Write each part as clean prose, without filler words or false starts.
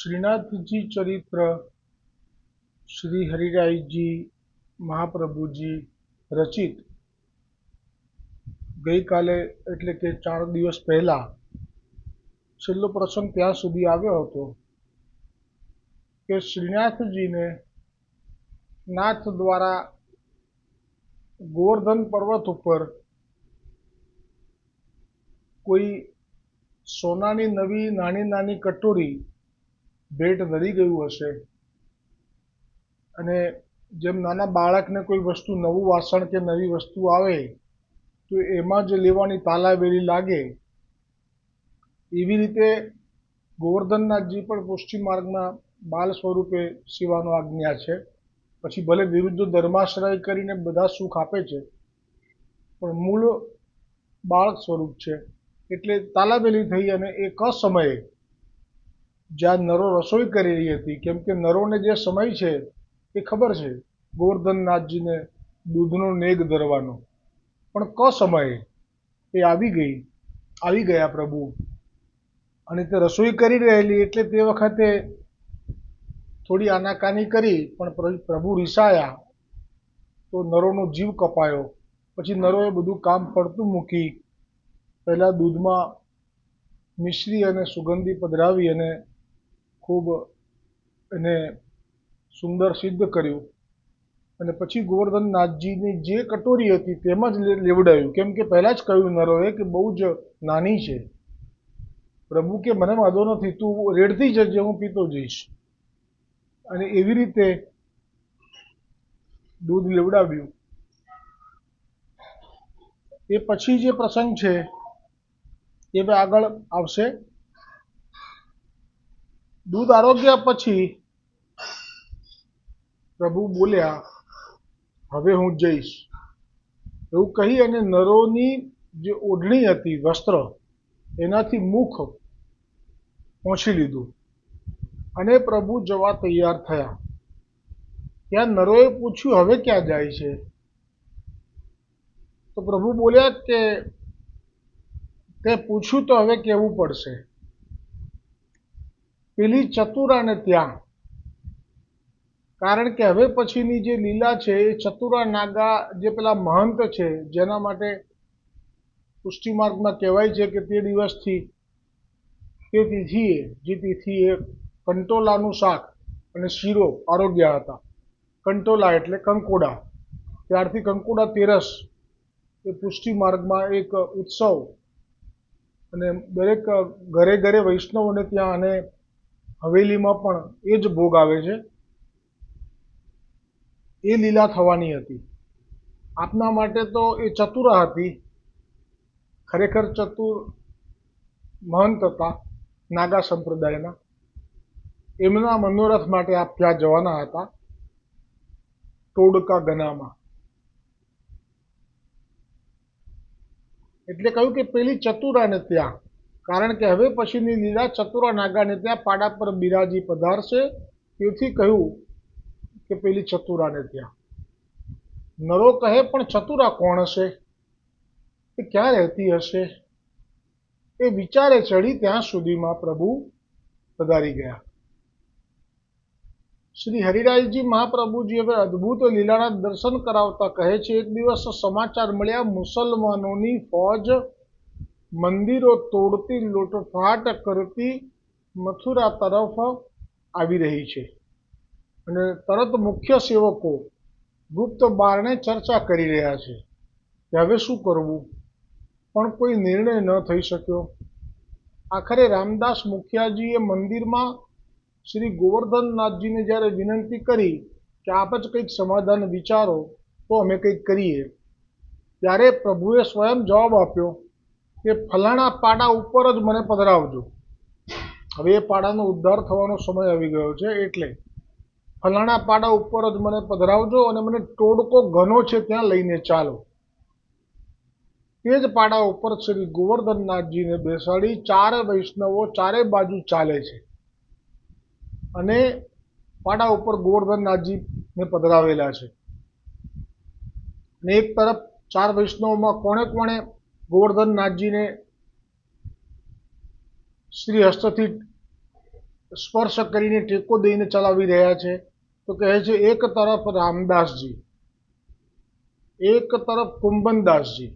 श्रीनाथ जी चरित्र श्री हरिराय जी महाप्रभु जी रचित गई काले એટલે કે 4 દિવસ પહેલા છેલ્લો પ્રસંગ ત્યાં સુધી આવ્યો હતો કે શ્રીનાથજીને નાથ દ્વારા ગોવર્ધન પર્વત ઉપર કોઈ સોનાની નવી નાની નાની કટોરી ભેટ ધરી ગયું હશે અને જેમ નાના બાળકને કોઈ વસ્તુ નવું વાસણ કે નવી વસ્તુ આવે તો એમાં જ લેવાની તાલાવેલી લાગે એવી રીતે ગોવર્ધનનાથજી પણ પુષ્ટિ માર્ગમાં બાલ સ્વરૂપે શિવાનો આજ્ઞા છે. પછી ભલે વિરુદ્ધ ધર્માશ્રય કરીને બધા સુખ આપે છે પણ મૂળ બાળક સ્વરૂપ છે. એટલે તાલાવેલી થઈ અને એક સમયે જ્યાં નરો રસોઈ કરી રહી હતી, કેમ કે નરોને જે સમય છે એ ખબર છે ગોવર્ધનનાથજીને દૂધનો નેગ ધરવાનો, પણ સમયે એ આવી ગયા પ્રભુ અને તે રસોઈ કરી રહેલી એટલે તે વખતે થોડી આનાકાની કરી પણ પ્રભુ રીસાયા તો નરોનો જીવ કપાયો. પછી નરોએ બધું કામ પડતું મૂકી પહેલાં દૂધમાં મિશ્રી અને સુગંધી પધરાવી અને ખૂબ એને સુંદર સિદ્ધ કર્યું અને પછી ગોવર્ધનનાથજીની જે કટોરી હતી તેમાં જ લેવડાવ્યું, કેમ કે પહેલાં જ કહ્યું નરોએ કે બહુ જ નાની છે. પ્રભુ કે મને વાંધો નથી, તું રેડતી જજે, હું પીતો જઈશ. અને એવી રીતે દૂધ લેવડાવ્યું. એ પછી જે પ્રસંગ છે એ આગળ આવશે. દૂધ આરોગ્યા પછી પ્રભુ બોલ્યા, હવે હું જઈશ. એવું કહી અને નરોની જે ઓઢણી હતી, વસ્ત્ર, એનાથી મુખ પહોંચી લીધું અને પ્રભુ જવા તૈયાર થયા. ત્યાં નરોએ પૂછ્યું, હવે ક્યાં જાય છે? તો પ્રભુ બોલ્યા કે તે પૂછ્યું તો હવે કહેવું પડશે. પેલી ચતુરાને ત્યાં, કારણ કે હવે પછીની જે લીલા છે એ ચતુરા નાગા જે પેલા મહંત છે જેના માટે પુષ્ટિ માર્ગમાં કહેવાય છે કે તે દિવસથી તે તિથિએ જે તિથિએ કંટોલાનું શાક અને શીરો આરોગ્ય હતા. કંટોલા એટલે કંકોડા, ત્યારથી કંકોડા તેરસ એ પુષ્ટિ માર્ગમાં એક ઉત્સવ અને દરેક ઘરે ઘરે વૈષ્ણવોને ત્યાં અને હવેલીમાં પણ એ જ ભોગ આવે છે. એ લીલા થવાની હતી. આપના માટે તો એ ચતુરા હતી, ખરેખર ચતુર મહંત હતા નાગા સંપ્રદાયના. એમના મનોરથ માટે આપ ત્યાં જવાના હતા ટોડકા ગનામાં. એટલે કહ્યું કે પેલી ચતુરાને ત્યાં, કારણ કે હવે પછીની લીલા ચતુરા નાગાને ત્યાં પાડા પર બિરાજી પધારશે. તેથી કહ્યું કે પેલી ચતુરાને ત્યાં. નરો કહે, પણ ચતુરા કોણ હશે? એ ક્યાં રહેતી હશે? એ વિચારે ચડી ત્યાં સુધીમાં પ્રભુ પધારી ગયા. શ્રી હરિરાયજી મહાપ્રભુજી હવે અદ્ભુત લીલાના દર્શન કરાવતા કહે છે, એક દિવસ સમાચાર મળ્યા, મુસલમાનોની ફોજ મંદિરો તોડતી લૂંટફાટ કરતી મથુરા તરફ આવી રહી છે અને તરત મુખ્ય સેવકો ગુપ્ત બારણે ચર્ચા કરી રહ્યા છે કે હવે શું કરવું, પણ કોઈ નિર્ણય ન થઈ શક્યો. આખરે રામદાસ મુખિયાજીએ મંદિરમાં શ્રી ગોવર્ધનનાથજીને જ્યારે વિનંતી કરી કે આપ જ કંઈક સમાધાન વિચારો તો અમે કંઈક કરીએ, ત્યારે પ્રભુએ સ્વયં જવાબ આપ્યો કે ફલાણા પાડા ઉપર જ મને પધરાવજો. હવે એ પાડાનો ઉદ્ધાર થવાનો સમય આવી ગયો છે, એટલે ફલાણા પાડા ઉપર જ મને પધરાવજો અને મને ટોડકો ઘનો છે ત્યાં લઈને ચાલો. તે જ પાડા ઉપર શ્રી ગોવર્ધનનાથજીને બેસાડી ચારે વૈષ્ણવો ચારે બાજુ ચાલે છે અને પાડા ઉપર ગોવર્ધનનાથજીને પધરાવેલા છે. અને એક તરફ ચાર વૈષ્ણવોમાં કોણે કોણે ગોવર્ધનનાથજીને શ્રી હસ્તથી સ્પર્શ કરીને ટેકો દઈને ચલાવી રહ્યા છે. તો કહે છે એક તરફ રામદાસજી, એક તરફ કુંભનદાસજી,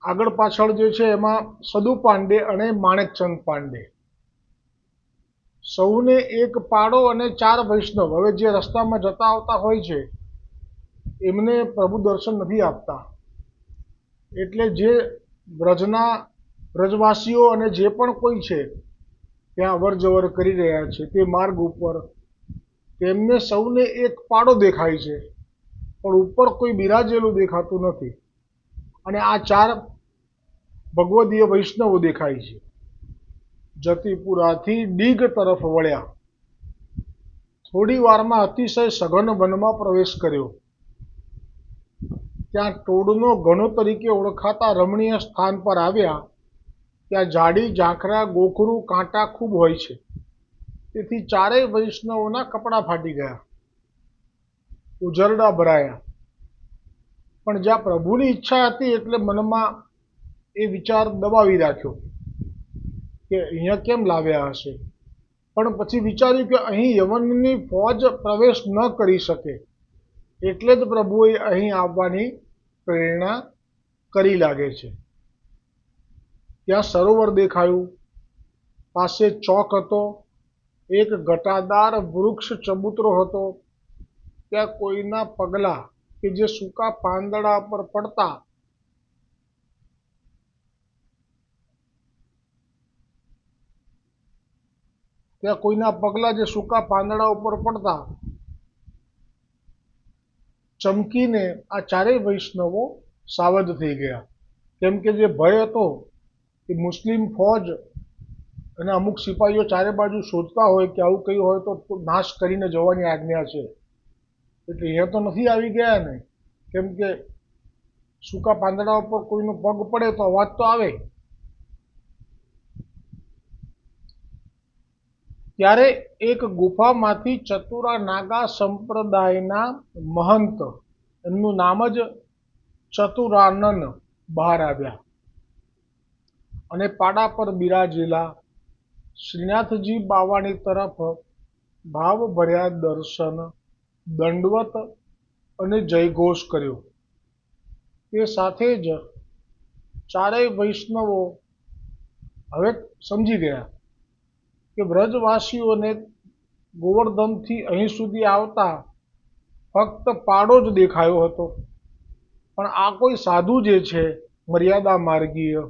આગળ પાછળ જે છે એમાં સદુ પાંડે અને માણેકચંદ પાંડે, સૌને એક પાડો અને 4 વૈષ્ણવ. હવે જે રસ્તામાં જતા આવતા હોય છે એમને પ્રભુ દર્શન નથી આપતા, એટલે જે બ્રજવાસીઓ અને જે પણ કોઈ છે ત્યાં અવર જવર કરી રહ્યા છે તે માર્ગ ઉપર તેમને સૌને એક પાડો દેખાય છે, પણ ઉપર કોઈ બિરાજેલું દેખાતું નથી. અને આ 4 ભગવદીય વૈષ્ણવો દેખાય છે. જતીપુરાથી ડીગ તરફ વળ્યા. થોડી વારમાં અતિશય સઘન વનમાં પ્રવેશ કર્યો. ત્યાં ટોળનો ઘણો તરીકે ઓળખાતા રમણીય સ્થાન પર આવ્યા. ત્યાં ઝાડી, ઝાંખરા, ગોખરું, કાંટા ખૂબ હોય છે, તેથી 4 વૈષ્ણવોના કપડાં ફાટી ગયા, ઉજરડા ભરાયા. પણ જ્યાં પ્રભુની ઈચ્છા હતી એટલે મનમાં એ વિચાર દબાવી રાખ્યો કે અહીંયા કેમ લાવ્યા હશે. પણ પછી વિચાર્યું કે અહીં યવનની ફોજ પ્રવેશ ન કરી શકે, એટલે જ પ્રભુએ અહીં આવવાની પ્રેરણા કરી લાગે છે. ત્યાં સરોવર દેખાયું, પાસે ચોક હતો, એક ઘટાદાર વૃક્ષ ચબૂતરો હતો. ત્યાં કોઈના પગલાં કે જે સૂકા પાંદડા પર પડતા ઉપર પડતા ચમકીને આ 4 વૈષ્ણવો સાવધ થઈ ગયા. કેમ કે જે ભય હતો એ મુસ્લિમ ફોજ અને અમુક સિપાહીઓ ચારે બાજુ શોધતા હોય કે આવું કંઈ હોય તો નાશ કરીને જવાની આજ્ઞા છે, એટલે અહીંયા તો નથી આવી ગયા ને. કેમ કે સૂકા પાંદડા ઉપર કોઈનો પગ પડે તો અવાજ તો આવે. ત્યારે એક ગુફામાંથી ચતુરા નાગા સંપ્રદાયના મહંત, એમનું નામ જ ચતુરાનન, બહાર આવ્યા અને પાડા પર બિરાજેલા શ્રીનાથજી બાવાની તરફ ભાવભર્યા દર્શન, દંડવત અને જયઘોષ કર્યો. તે સાથે જ 4 વૈષ્ણવો હવે સમજી ગયા કે વ્રજવાસીઓને ગોવર્ધનથી અહીં સુધી આવતા ફક્ત પાડો જ દેખાયો હતો, પણ આ કોઈ સાધુ જે છે મર્યાદા માર્ગીય,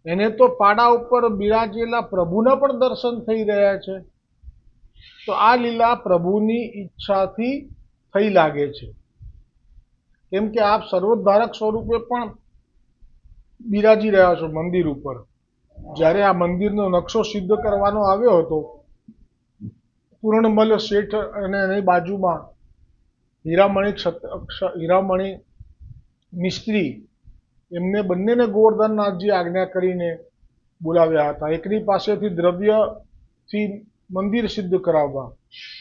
એને તો પાડા ઉપર બિરાજેલા પ્રભુના પણ દર્શન થઈ રહ્યા છે. તો આ લીલા પ્રભુની ઈચ્છાથી થઈ લાગે છે. કેમ કે આપ સર્વોદ્ધારક સ્વરૂપે પણ બિરાજી રહ્યા છો મંદિર ઉપર. જ્યારે આ મંદિરનો નકશો સિદ્ધ કરવાનો આવ્યો હતો, પૂર્ણમલ શેઠ અને એની બાજુમાં હીરામણી મિસ્ત્રી, એમને બંનેને ગોવર્ધનનાથજી આજ્ઞા કરીને બોલાવ્યા હતા. એકની પાસેથી દ્રવ્યથી મંદિર સિદ્ધ કરાવવા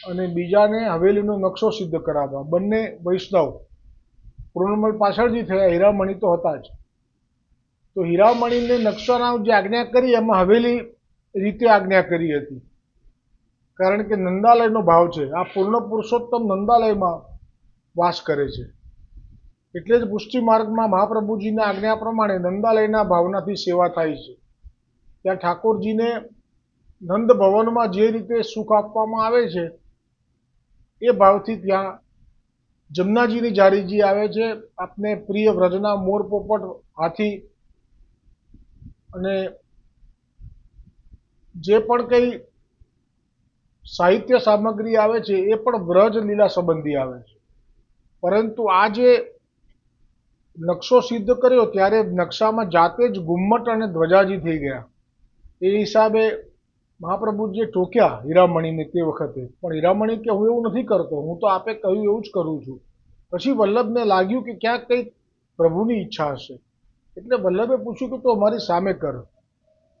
અને બીજાને હવેલીનો નકશો સિદ્ધ કરાવવા. બંને વૈષ્ણવ પૂર્ણમલ પાછળથી થયા, હીરામણી તો હતા જ. તો હીરામણીને નકશાના જે આજ્ઞા કરી એમાં હવેલી રીતે આજ્ઞા કરી હતી, કારણ કે નંદાલયનો ભાવ છે. આ પૂર્ણ પુરુષોત્તમ નંદાલયમાં વાસ કરે છે, એટલે જ પુષ્ટિ માર્ગમાં મહાપ્રભુજીના આજ્ઞા પ્રમાણે નંદાલયના ભાવનાથી સેવા થાય છે. ત્યાં ઠાકોરજીને નંદ ભવનમાં જે રીતે સુખ આપવામાં આવે છે એ ભાવથી ત્યાં જમનાજીની જારીજી આવે છે. આપને પ્રિય વ્રજના મોર, પોપટ, હાથી અને જે પણ કંઈ સાહિત્ય સામગ્રી આવે છે એ પણ વ્રજ લીલા સંબંધી આવે છે. પરંતુ આ જે નકશો સિદ્ધ કર્યો ત્યારે નકશામાં જાતે જ ઘુમ્મટ અને ધ્વજાજી થઈ ગયા. એ હિસાબે મહાપ્રભુજીએ ટોક્યા હીરામણીને તે વખતે, પણ હીરામણી કે હું એવું નથી કરતો, હું તો આપે કહ્યું એવું જ કરું છું. પછી વલ્લભને લાગ્યું કે ક્યાંક કંઈક પ્રભુની ઈચ્છા હશે, એટલે વલ્લભે પૂછ્યું કે તું અમારી સામે કર.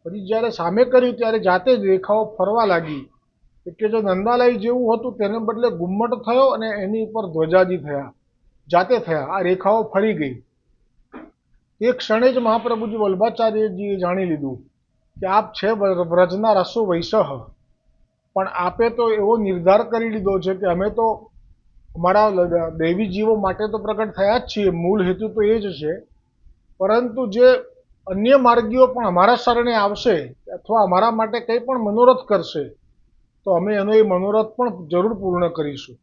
પછી જ્યારે સામે કર્યું ત્યારે જાતે જ રેખાઓ ફરવા લાગી, એટલે જો નંદાલય જેવું હતું તેને બદલે ઘુમ્મટ થયો અને એની ઉપર ધ્વજાજી થયા, જાતે થયા. આ રેખાઓ ફરી ગઈ. તે ક્ષણે જ મહાપ્રભુજી વલ્ભાચાર્યજીએ જાણી લીધું કે આપ છે વ્રજના રસો વૈસહ, પણ આપે તો એવો નિર્ધાર કરી લીધો છે કે અમે તો અમારા દૈવી જીવો માટે તો પ્રગટ થયા જ છીએ, મૂળ હેતુ તો એ જ છે, પરંતુ જે અન્ય માર્ગીઓ પણ અમારા શરણે આવશે અથવા અમારા માટે કંઈ પણ મનોરથ કરશે તો અમે એનો એ મનોરથ પણ જરૂર પૂર્ણ કરીશું.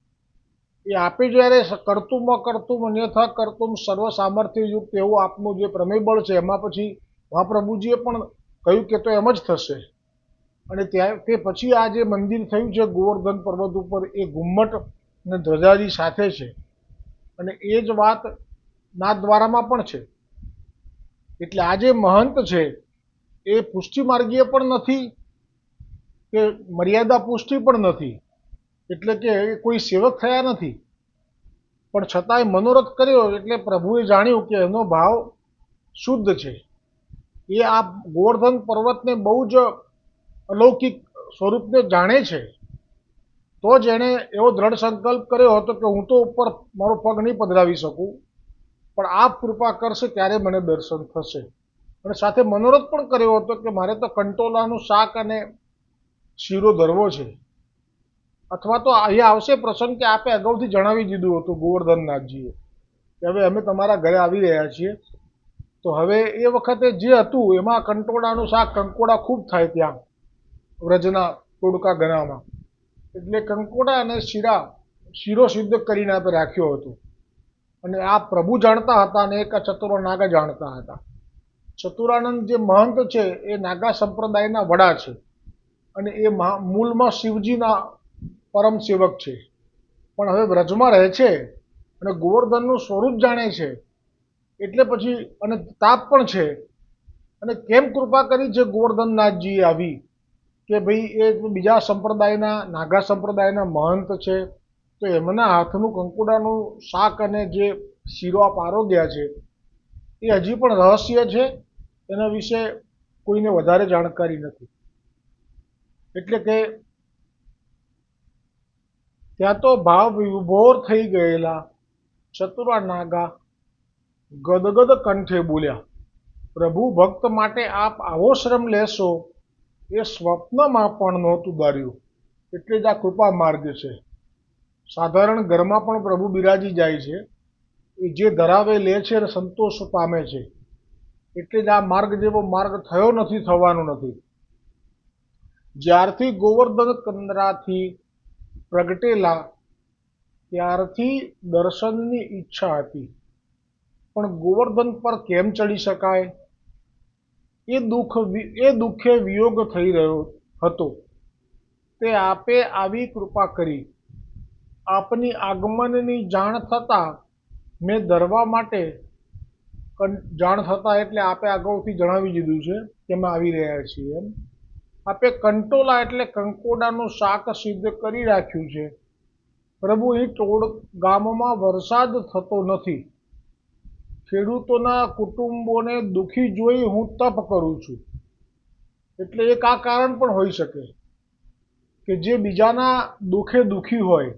એ આપે જ્યારે કર્તુમ અકર્તુમ અન્યથા કર્તુમ સર્વ સામર્થ્યયુક્ત એવું આપનું જે પ્રમેય બળ છે એમાં પછી મહાપ્રભુજીએ પણ કહ્યું કે તો એમ જ થશે. અને તે પછી આ જે મંદિર થયું છે ગોવર્ધન પર્વત ઉપર, એ ઘુમ્મટ અને ધ્વજાજી સાથે છે, અને એ જ વાત નાથદ્વારામાં પણ છે. એટલે આ જે મહંત છે એ પુષ્ટિ માર્ગીય પણ નથી કે મર્યાદા પુષ્ટિ પણ નથી, એટલે કે કોઈ સેવક થયા નથી, પણ છતાંય મનોરથ કર્યો એટલે પ્રભુએ જાણ્યું કે એનો ભાવ શુદ્ધ છે. એ આ ગોવર્ધન પર્વતને બહુ જ અલૌકિક સ્વરૂપને જાણે છે, તો જ એણે એવો દ્રઢ સંકલ્પ કર્યો હતો કે હું તો ઉપર મારો પગ નહીં પધરાવી શકું, પણ આપ કૃપા કરશે ત્યારે મને દર્શન થશે. અને સાથે મનોરથ પણ કર્યો હતો કે મારે તો કંટોલાનું શાક અને શીરો ધરવો છે. અથવા તો અહીંયા આવશે પ્રસંગ કે આપે અગાઉથી જણાવી દીધું હતું ગોવર્ધનનાથજીએ કે હવે અમે તમારા ઘરે આવી રહ્યા છીએ, તો હવે એ વખતે જે હતું એમાં કંટોળાનું શાક, કંકોડા ખૂબ થાય ત્યાં વ્રજના ટોળકા ગણામાં, એટલે કંકોડા અને શીરો સિદ્ધ કરીને આપણે રાખ્યો હતો. અને આ પ્રભુ જાણતા હતા અને એક ચતુર નાગા જાણતા હતા. ચતુરાનંદ જે મહંત છે એ નાગા સંપ્રદાયના વડા છે, અને એ મૂળમાં શિવજીના પરમ સેવક છે, પણ હવે વ્રજમાં રહે છે અને ગોવર્ધનનું સ્વરૂપ જાણે છે, એટલે પછી અને તાપ પણ છે, અને કેમ કૃપા કરી છે ગોવર્ધનનાથજીએ આવી કે ભાઈ એ બીજા સંપ્રદાયના નાગા સંપ્રદાયના મહંત છે, તો એમના હાથનું કંકુડાનું શાક અને જે શીરો આપ આરોગ્યા છે એ હજી પણ રહસ્ય છે, એના વિશે કોઈને વધારે જાણકારી નથી. એટલે કે ત્યાં તો ભાવ વિભોર થઈ ગયેલા ચતુરા નાગા ગદગદ કંઠે બોલ્યા, પ્રભુ ભક્ત માટે આપ આવો શ્રમ લેશો એ સ્વપ્નમાં પણ નહોતું ધાર્યું. એટલે જ આ કૃપા માર્ગ છે. સાધારણ ઘરમાં પણ પ્રભુ બિરાજી જાય છે, એ જે ધરાવે લે છે અને સંતોષ પામે છે, એટલે જ આ માર્ગ જેવો માર્ગ થયો નથી, થવાનો નથી. જ્યારથી ગોવર્ધન કંદરાથી પ્રગટેલા ત્યારથી દર્શનની ઈચ્છા હતી, પણ ગોવર્ધન પર કેમ ચડી શકાય એ દુઃખે વિયોગ થઈ રહ્યો હતો. તે આપે આવી કૃપા કરી. આપની આગમનની જાણ થતાં મેં ધરવા માટે જાણ થતાં એટલે આપે અગાઉથી જણાવી દીધું છે કે અમે આવી રહ્યા છીએ એમ. આપે કંટોલા એટલે કંકોડાનું શાક સિદ્ધ કરી રાખ્યું છે. પ્રભુ અહીં ગામમાં વરસાદ થતો નથી. ખેડૂતોના કુટુંબોને દુઃખી જોઈ હું તપ કરું છું. એટલે એક આ કારણ પણ હોઈ શકે કે જે બીજાના દુઃખે દુઃખી હોય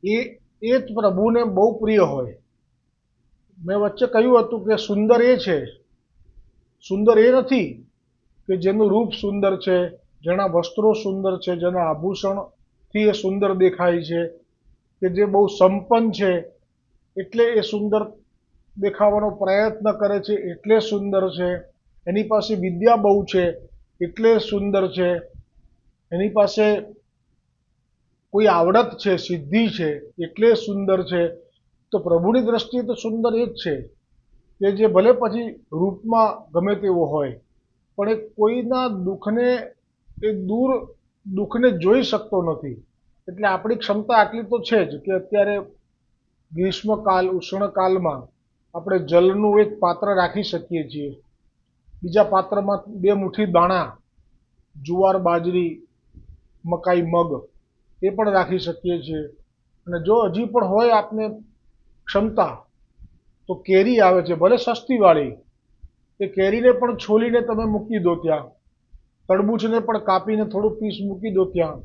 એ જ પ્રભુને બહુ પ્રિય હોય. મેં વચ્ચે કહ્યું હતું કે સુંદર એ છે, સુંદર એ નથી કે જેનું રૂપ સુંદર છે, જેના વસ્ત્રો સુંદર છે, જેના આભૂષણથી એ સુંદર દેખાય છે, કે જે બહુ સંપન્ન છે એટલે એ સુંદર દેખાવાનો પ્રયત્ન કરે છે એટલે સુંદર છે, એની પાસે વિદ્યા બહુ છે એટલે સુંદર છે, એની પાસે કોઈ આવડત છે, સિદ્ધિ છે એટલે સુંદર છે. તો પ્રભુની દ્રષ્ટિએ તો સુંદર એ જ છે કે જે ભલે પછી રૂપમાં ગમે તેવો હોય, પણ એ કોઈના દુઃખને જોઈ શકતો નથી. એટલે આપણી ક્ષમતા આટલી તો છે જ કે અત્યારે ગ્રીષ્મકાલ ઉષ્ણકાલમાં આપણે જલનું એક પાત્ર રાખી શકીએ છીએ, બીજા પાત્રમાં 2 મુઠ્ઠી દાણા, જુવાર, બાજરી, મકાઈ, મગ એ પણ રાખી શકીએ છીએ. અને જો હજી પણ હોય આપને ક્ષમતા તો કેરી આવે છે, ભલે સસ્તીવાળી, એ કેરીને પણ છોલીને તમે મૂકી દો ત્યાં, તરબૂચને પણ કાપીને થોડું પીસ મૂકી દો ત્યાં,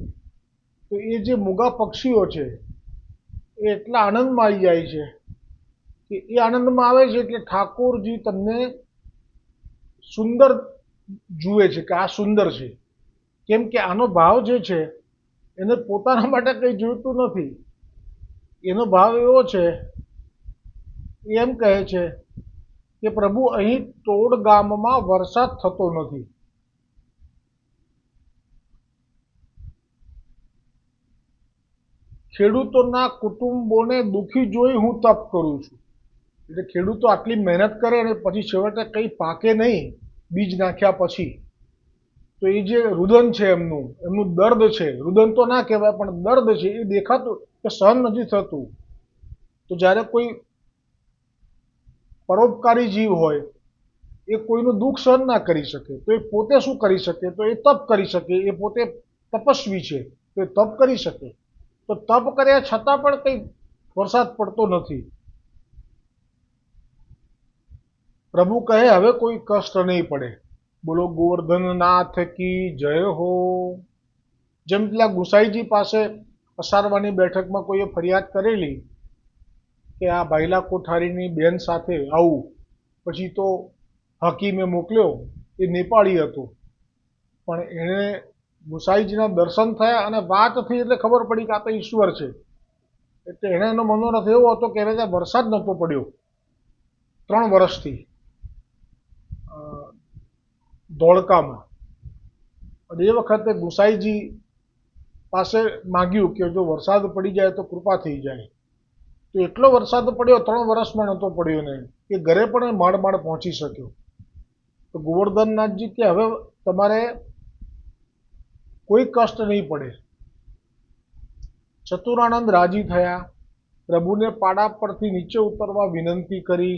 તો એ જે મૂગા પક્ષીઓ છે એ એટલા આનંદમાં આવી જાય છે કે એ આનંદમાં આવે છે એટલે ઠાકોરજી તમને સુંદર જુએ છે કે આ સુંદર છે, કેમ કે આનો ભાવ જે છે એને પોતાના માટે કંઈ જોઈતું નથી. એનો ભાવ એવો છે, એ એમ કહે છે કે પ્રભુ અહીં તોડ ગામમાં વરસાદ થતો નથી. ખેડૂતોના કુટુંબોને દુઃખી જોઈ હું તપ કરું છું. એટલે ખેડૂતો આટલી મહેનત કરે અને પછી છેવટે કંઈ પાકે નહીં બીજ નાખ્યા પછી, તો એ જે રુદન છે એમનું દર્દ છે, રુદન તો ના કહેવાય પણ દર્દ છે, એ દેખાતું કે સહન નથી થતું. તો જ્યારે કોઈ પરોપકારી જીવ હોય એ કોઈનું દુઃખ સહન ના કરી શકે, તો એ પોતે શું કરી શકે? તો એ તપ કરી શકે. એ પોતે તપસ્વી છે, તો એ તપ કરી શકે. તો તપ કર્યા છતાં પણ કંઈ વરસાદ પડતો નથી. પ્રભુ કહે હવે કોઈ કષ્ટ નહીં પડે. બોલો ગોવર્ધનનાથ કી જય હો. જેમ પેલા ગુસાઈજી પાસે અસારવાની બેઠકમાં કોઈએ ફરિયાદ કરેલી કે આ ભાઈલા કોઠારીની બેન સાથે આવું, પછી તો હકીમે મોકલ્યો, એ નેપાળી હતો, પણ એણે ગુસાઈજીના દર્શન થયા અને વાત થઈ એટલે ખબર પડી કે આ તો ઈશ્વર છે. એટલે એણે એનો મનોરથ એવો હતો કે એને ત્યાં વરસાદ નહોતો પડ્યો 3 વર્ષથી ધોળકામાં. અને એ વખતે ગુસાઈજી પાસે માગ્યું કે જો વરસાદ પડી જાય તો કૃપા થઈ જાય. તો એટલો વરસાદ પડ્યો 3 વર્ષમાં નહોતો પડ્યો ને કે ઘરે પણ માંડ માંડ પહોંચી શક્યો. તો ગોવર્ધનનાથજી કે હવે તમારે કોઈ કષ્ટ નહીં પડે. ચતુરાનંદ રાજી થયા, પ્રભુને પાડા પરથી નીચે ઉતરવા વિનંતી કરી,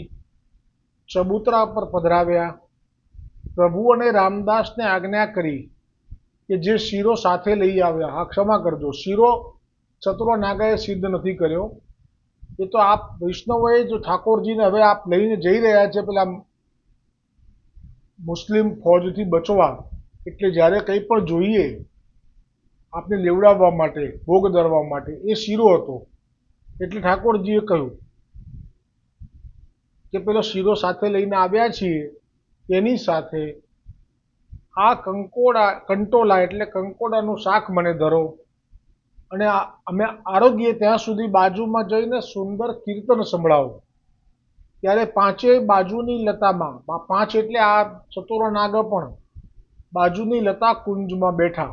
ચબૂતરા પર પધરાવ્યા. પ્રભુ અને રામદાસને આજ્ઞા કરી કે જે શીરો સાથે લઈ આવ્યા, હા ક્ષમા કરજો, શીરો ચતુરાનાગાએ સિદ્ધ નથી કર્યો, એ તો આપ વૈષ્ણવોએ જો ઠાકોરજીને હવે આપ લઈને જઈ રહ્યા છે પેલા મુસ્લિમ ફોજથી બચવા, એટલે જ્યારે કંઈ પણ જોઈએ આપને લેવડાવવા માટે, ભોગ ધરવા માટે, એ શીરો હતો. એટલે ઠાકોરજીએ કહ્યું કે પેલો શીરો સાથે લઈને આવ્યા છીએ, તેની સાથે આ કંટોલા એટલે કંકોડાનું શાક મને ધરો, અને અમે આરોગ્ય ત્યાં સુધી બાજુમાં જઈને સુંદર કીર્તન સંભળાવો. ત્યારે 5 બાજુની લતામાં, 5 એટલે આ ચતુરાનાગ પણ બાજુની લતા કુંજમાં બેઠા.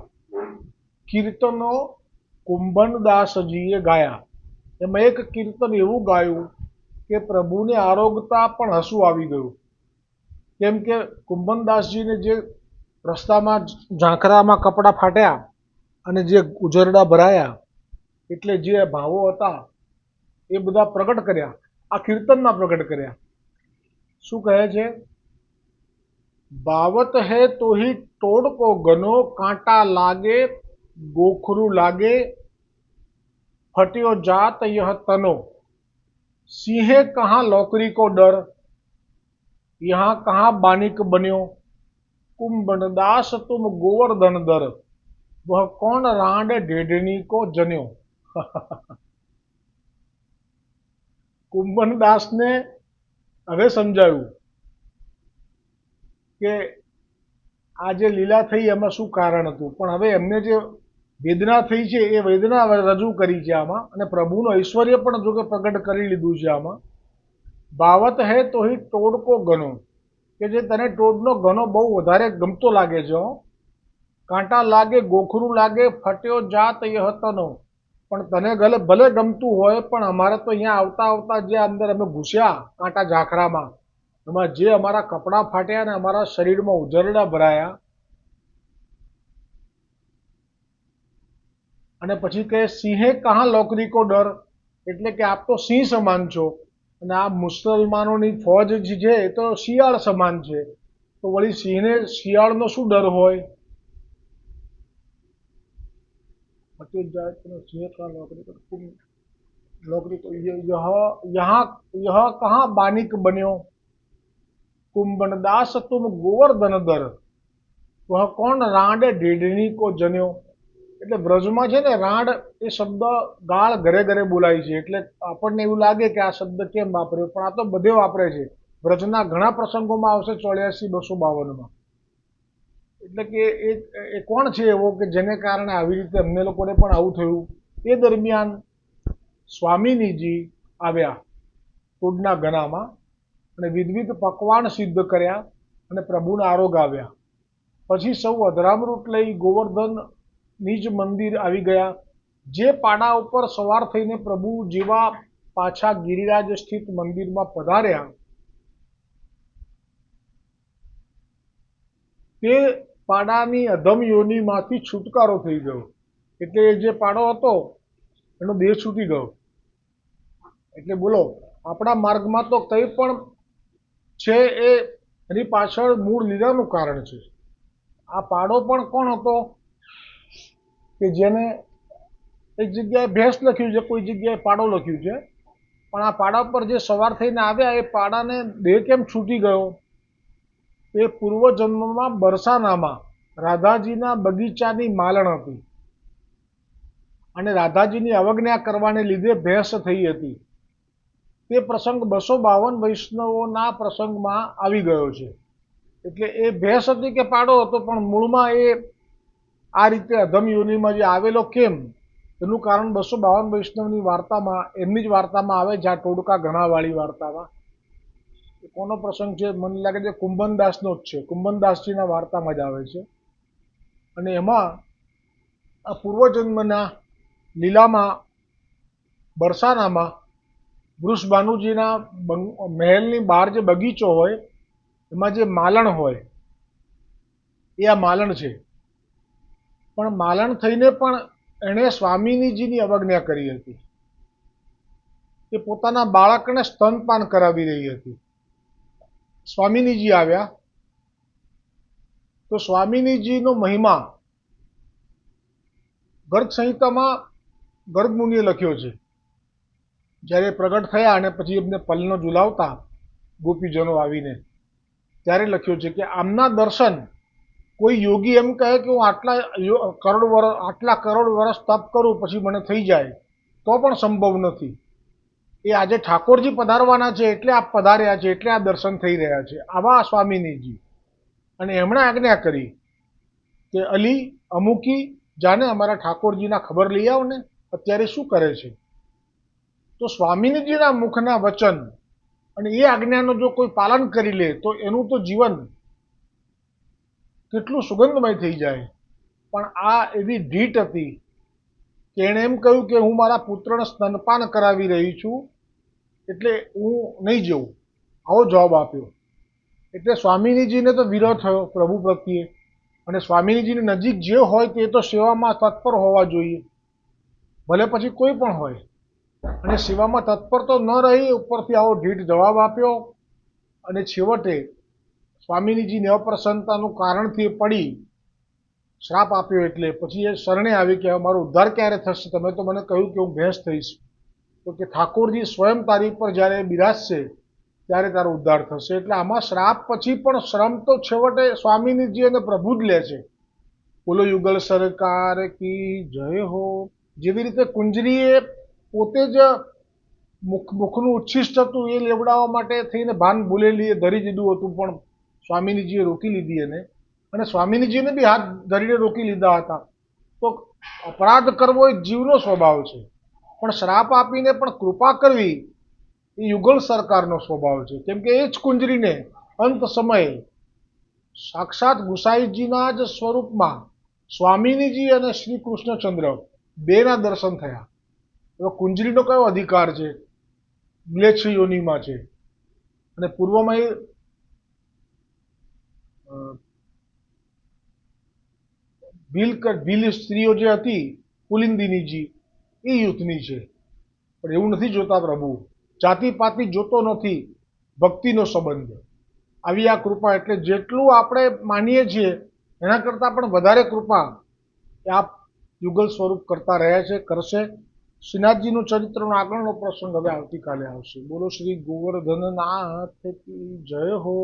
કીર્તનો કુંભનદાસજીએ ગાયા. એમાં એક કીર્તન એવું ગાયું કે પ્રભુને આરોગતા પણ હસવું આવી ગયું. કેમ કે કુંભનદાસજીને જે રસ્તામાં ઝાંખરામાં કપડાં ફાટ્યા અને જે ઉજરડા ભરાયા, એટલે જે ભાવો હતા એ બધા પ્રગટ કર્યા, આ કીર્તનમાં પ્રગટ કર્યા. શું કહે છે? બાવત હે તો હી તોડ કો ગનો, કાંટા લાગે ગોખરું લાગે, ફટ્યો જાત યહ તનો, સિંહે કહા લौकरी को डर, यहाँ कहाँ बानिक बन्यो, कुंभनदास तुम गोवर्धन दर, वह कौन रांड ढेढनी को जन्यो. કુંભનદાસને હવે સમજાયું કે આ જે લીલા થઈ એમાં શું કારણ હતું, પણ હવે એમને જે વેદના થઈ છે એ વેદના રજૂ કરી છે આમાં, અને પ્રભુનું ઐશ્વર્ય પણ જો કે પ્રગટ કરી લીધું છે આમાં. બાવત હે તો હી ટોડકો ગનો, કે જે તને ટોડનો ઘનો બહુ વધારે ગમતો લાગે છે, કાંટા લાગે ગોખરું લાગે, ફટ્યો જાત યહ તનો, પણ તને ભલે ગમતું હોય, પણ અમારે તો અહીંયા આવતા આવતા જે અંદર અમે ઘૂસ્યા કાંટા ઝાંખરામાં, એમાં જે અમારા કપડાં ફાટ્યા ને અમારા શરીરમાં ઉજરડા ભરાયા. અને પછી કહે સિંહે કહા લौकरी को डर, એટલે કે આપ તો સિંહ સમાન છો, અને આ મુસલમાનોની ફોજ છે એ તો શિયાળ સમાન છે, તો વળી સિંહને શિયાળનો શું ડર હોય? यह कहाँ बानिक बन्यो, कुंभनदास तुम गोवर्धन दर, वह कौन रांड ढेढनी को जन्यो. એટલે વ્રજમાં છે ને રાંડ એ શબ્દ ગાળ ઘરે ઘરે બોલાય છે, એટલે આપણને એવું લાગે કે આ શબ્દ કેમ વાપર્યો, પણ આ તો બધે વાપરે છે. વ્રજના ઘણા પ્રસંગોમાં આવશે 84-252માં. એટલે કે એ કોણ છે એવો કે જેને કારણે આવી રીતે અમને લોકોને પણ આવું થયું? એ દરમિયાન સ્વામિનીજી આવ્યા ટોડના ગનામાં અને વિવિધ પકવાન સિદ્ધ કર્યા અને પ્રભુને આરોગ આવ્યા. પછી સૌ અધરામૃત લઈ ગોવર્ધન નિજ મંદિર આવી ગયા. જે પાડા ઉપર સવાર થઈને પ્રભુ જેવા પાછા ગિરિરાજ સ્થિત મંદિરમાં પધાર્યા, તે પાડાની અધમ યોનિમાંથી છુટકારો થઈ ગયો. એટલે એ જે પાડો હતો એનો દેહ છૂટી ગયો. એટલે બોલો, આપણા માર્ગમાં તો કંઈ પણ છે એ એની પાછળ મૂળ લીલાનું કારણ છે. આ પાડો પણ કોણ હતો? કે જેને એક જગ્યાએ ભેંસ લખ્યું છે, કોઈ જગ્યાએ પાડો લખ્યું છે, પણ આ પાડા પર જે સવાર થઈને આવ્યા એ પાડાને દેહ કેમ છૂટી ગયો? એ પૂર્વજન્મમાં બરસાનામાં રાધાજીના બગીચાની માલણ હતી અને રાધાજીની અવજ્ઞા કરવાને લીધે ભેંસ થઈ હતી. તે પ્રસંગ 252 વૈષ્ણવોના પ્રસંગમાં આવી ગયો છે. એટલે એ ભેંસ હતી કે પાડો હતો, પણ મૂળમાં એ આ રીતે અધમ યોનિમાં જે આવેલો કેમ, એનું કારણ 252 વૈષ્ણવની વાર્તામાં, એમની જ વાર્તામાં આવે છે, આ ટોડકા ઘણાવાળી વાર્તામાં. કોનો પ્રસંગ છે? મને લાગે છે કુંભનદાસનો જ છે. કુંભનદાસજીના વાર્તામાં જ આવે છે. અને એમાં આ પૂર્વજન્મના લીલામાં બરસાનામાં વૃષભાનુજીના મહેલની બહાર જે બગીચો હોય એમાં જે માલણ હોય એ આ માલણ છે. પણ માલણ થઈને પણ એણે સ્વામિનીજીની અવજ્ઞા કરી હતી. એ પોતાના બાળકને સ્તનપાન કરાવી રહી હતી. સ્વામિનીજી આવ્યા તો સ્વામિનીજીનો મહિમા ગર્ગ સંહિતામાં ગર્ગ મુનિએ લખ્યો છે. જ્યારે પ્રગટ થયા અને પછી એમને પલ્લવ ઝુલાવતા ગોપીજનો આવીને, ત્યારે લખ્યો છે કે આમના દર્શન કોઈ યોગી એમ કહે કે હું આટલા કરોડ વર્ષ તપ કરું પછી મને થઈ જાય, તો પણ સંભવ નથી. એ આજે ઠાકોરજી પધારવાના છે એટલે આપ પધાર્યા છે, એટલે આ દર્શન થઈ રહ્યા છે. આવા સ્વામિનીજી. અને એમણે આજ્ઞા કરી કે અલી, અમુકી, જાને અમારા ઠાકોરજીના ખબર લઈ આવ ને, અત્યારે શું કરે છે. તો સ્વામિનીજીના મુખના વચન અને એ આજ્ઞાનું જો કોઈ પાલન કરી લે તો એનું તો જીવન કેટલું સુગંધમય થઈ જાય. પણ આ એવી ઢીઠ હતી કે એણે એમ કહ્યું કે હું મારા પુત્રને સ્તનપાન કરાવી રહી છું એટલે હું નહીં જઉં, આવો જવાબ આપ્યો. એટલે સ્વામિનીજીને તો વિરોધ થયો પ્રભુ પ્રત્યે. અને સ્વામિનીજીની નજીક જે હોય તે તો સેવામાં તત્પર હોવા જોઈએ, ભલે પછી કોઈ પણ હોય. અને સેવામાં તત્પર તો ન રહી, ઉપરથી આવો ઢીઠ જવાબ આપ્યો. અને છેવટે સ્વામિનીજીની અપ્રસન્નતાનું કારણથી પડી શ્રાપ આપ્યો. એટલે પછી એ શરણે આવી કે મારો ઉદ્ધાર ક્યારે થશે? તમે તો મને કહ્યું કે હું ભેંસ થઈશ. તો કે ઠાકોરજી સ્વયં તારી પર જ્યારે બિરાજશે ત્યારે તારો ઉદ્ધાર થશે. એટલે આમાં શ્રાપ પછી પણ શ્રમ તો છેવટે સ્વામિનીજી અને પ્રભુ જ લે છે. બોલો યુગલ સરકાર કી જય હો. જેવી રીતે કુંજરીએ પોતે જ મુખનું ઉચ્છિષ્ટ હતું એ લેવડાવવા માટે થઈને ભાન ભૂલેલી એ ધરી દીધું હતું, પણ સ્વામિનીજીએ રોકી લીધી એને. અને સ્વામિનીજીને બી હાથ ધરીને રોકી લીધા હતા. તો અપરાધ કરવો એ જીવનો સ્વભાવ છે, પણ શ્રાપ આપીને પણ કૃપા કરવી એ યુગલ સરકારનો સ્વભાવ છે. કેમ કે એ જ કુંજરીને અંત સમયે સાક્ષાત ગુસાઈજીના જ સ્વરૂપમાં સ્વામિનીજી અને શ્રી કૃષ્ણચંદ્ર બેના દર્શન થયા. હવે કુંજરીનો કયો અધિકાર છે? મ્લેચ્છ યોનિમાં છે. અને પૂર્વમાં એ ભીલ સ્ત્રીઓ જે હતી પુલિંદિનીજી, એ યુથની છે. પણ એવું નથી જોતા પ્રભુ. જાતિ પાતિ જોતો નથી, ભક્તિનો સંબંધ. આવી આ કૃપા. એટલે જેટલું આપણે માનીએ છીએ એના કરતાં પણ વધારે કૃપા એ આપ યુગલ સ્વરૂપ કરતા રહ્યા છે, કરશે. શ્રીનાથજીનું ચરિત્રનો આગળનો પ્રસંગ હવે આવતીકાલે આવશે. બોલો શ્રી ગોવર્ધનનાથ કી જય હો.